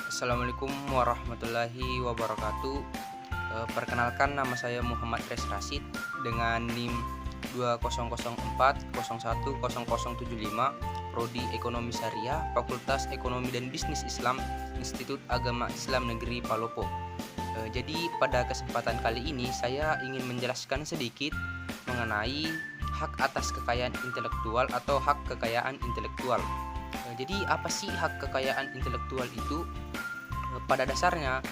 Assalamualaikum warahmatullahi wabarakatuh. Perkenalkan, nama saya Muhammad Res Rasid dengan NIM 2004010075, Prodi Ekonomi Syariah, Fakultas Ekonomi dan Bisnis Islam, Institut Agama Islam Negeri Palopo. Jadi pada kesempatan kali ini saya ingin menjelaskan sedikit mengenai hak atas kekayaan intelektual atau hak kekayaan intelektual. Jadi apa sih hak kekayaan intelektual itu? Pada dasarnya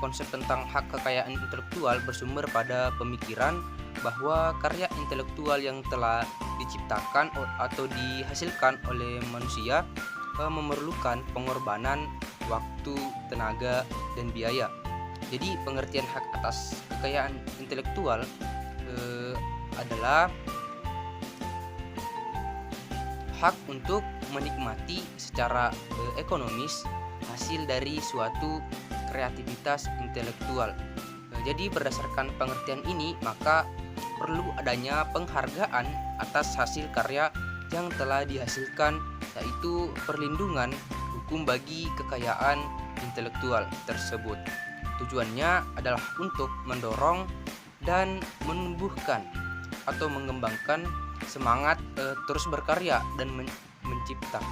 konsep tentang hak kekayaan intelektual bersumber pada pemikiran bahwa karya intelektual yang telah diciptakan atau dihasilkan oleh manusia memerlukan pengorbanan waktu, tenaga, dan biaya. Jadi pengertian hak atas kekayaan intelektual adalah hak untuk menikmati secara ekonomis hasil dari suatu kreativitas intelektual. Jadi berdasarkan pengertian ini, maka perlu adanya penghargaan atas hasil karya yang telah dihasilkan, yaitu perlindungan hukum bagi kekayaan intelektual tersebut. Tujuannya adalah untuk mendorong dan menumbuhkan atau mengembangkan semangat terus berkarya dan mencipta.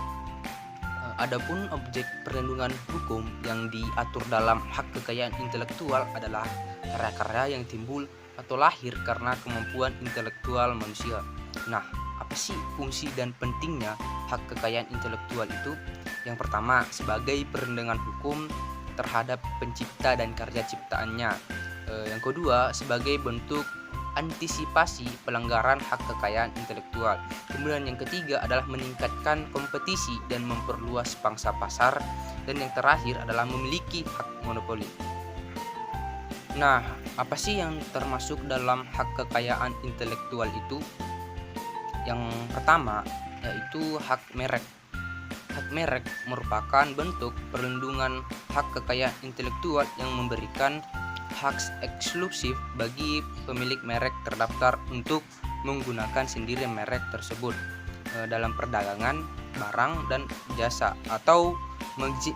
Adapun objek perlindungan hukum yang diatur dalam hak kekayaan intelektual adalah karya-karya yang timbul atau lahir karena kemampuan intelektual manusia. Nah, apa sih fungsi dan pentingnya hak kekayaan intelektual itu? Yang pertama, sebagai perlindungan hukum terhadap pencipta dan karya ciptaannya. Yang kedua, sebagai bentuk antisipasi pelanggaran hak kekayaan intelektual. Kemudian yang ketiga adalah meningkatkan kompetisi dan memperluas pangsa pasar. Dan yang terakhir adalah memiliki hak monopoli. Nah, apa sih yang termasuk dalam hak kekayaan intelektual itu? Yang pertama yaitu hak merek. Hak merek merupakan bentuk perlindungan hak kekayaan intelektual yang memberikan hak eksklusif bagi pemilik merek terdaftar untuk menggunakan sendiri merek tersebut dalam perdagangan barang dan jasa, atau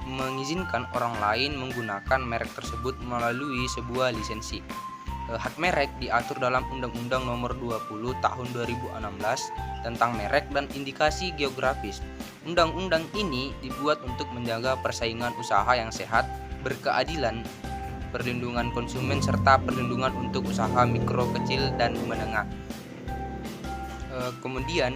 mengizinkan orang lain menggunakan merek tersebut melalui sebuah lisensi. Hak merek diatur dalam Undang-Undang Nomor 20 Tahun 2016 tentang merek dan indikasi geografis. Undang-undang ini dibuat untuk menjaga persaingan usaha yang sehat, berkeadilan, perlindungan konsumen, serta perlindungan untuk usaha mikro, kecil, dan menengah. Kemudian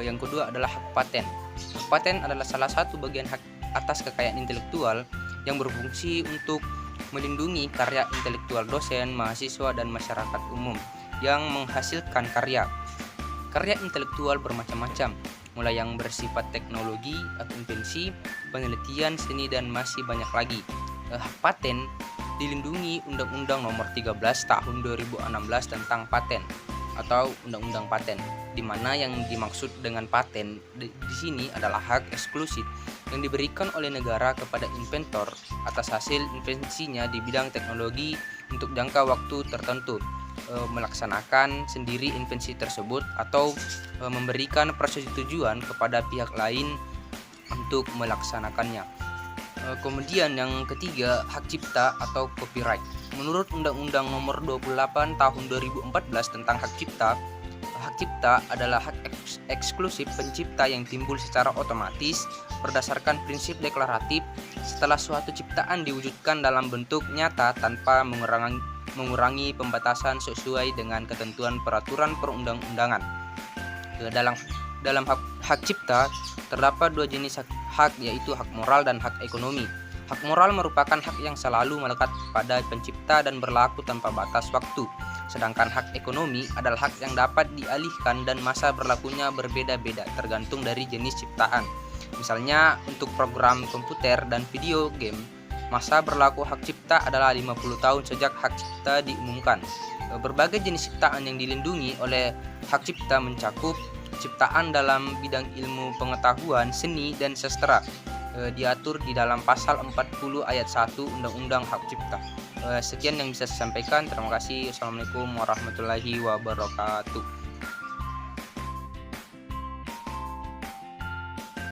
yang kedua adalah hak paten. Hak paten adalah salah satu bagian hak atas kekayaan intelektual yang berfungsi untuk melindungi karya intelektual dosen, mahasiswa, dan masyarakat umum yang menghasilkan karya. Karya intelektual bermacam-macam, mulai yang bersifat teknologi atau invensi, penelitian, seni, dan masih banyak lagi. Hak paten dilindungi Undang-Undang Nomor 13 Tahun 2016 tentang paten atau Undang-Undang Paten, di mana yang dimaksud dengan paten di sini adalah hak eksklusif yang diberikan oleh negara kepada inventor atas hasil invensinya di bidang teknologi untuk jangka waktu tertentu, melaksanakan sendiri invensi tersebut atau memberikan persetujuan kepada pihak lain untuk melaksanakannya. Kemudian yang ketiga, hak cipta atau copyright. Menurut Undang-Undang Nomor 28 Tahun 2014 tentang hak cipta adalah hak eksklusif pencipta yang timbul secara otomatis berdasarkan prinsip deklaratif setelah suatu ciptaan diwujudkan dalam bentuk nyata tanpa mengurangi pembatasan sesuai dengan ketentuan peraturan perundang-undangan. Dalam hak cipta terdapat dua jenis hak, yaitu hak moral dan hak ekonomi. Hak moral merupakan hak yang selalu melekat pada pencipta dan berlaku tanpa batas waktu. Sedangkan hak ekonomi adalah hak yang dapat dialihkan dan masa berlakunya berbeda-beda tergantung dari jenis ciptaan. Misalnya untuk program komputer dan video game, masa berlaku hak cipta adalah 50 tahun sejak hak cipta diumumkan. Berbagai jenis ciptaan yang dilindungi oleh hak cipta mencakup ciptaan dalam bidang ilmu pengetahuan, seni, dan sastra, diatur di dalam pasal 40 ayat 1 Undang-Undang Hak Cipta. Sekian yang bisa saya sampaikan. Terima kasih. Assalamualaikum warahmatullahi wabarakatuh.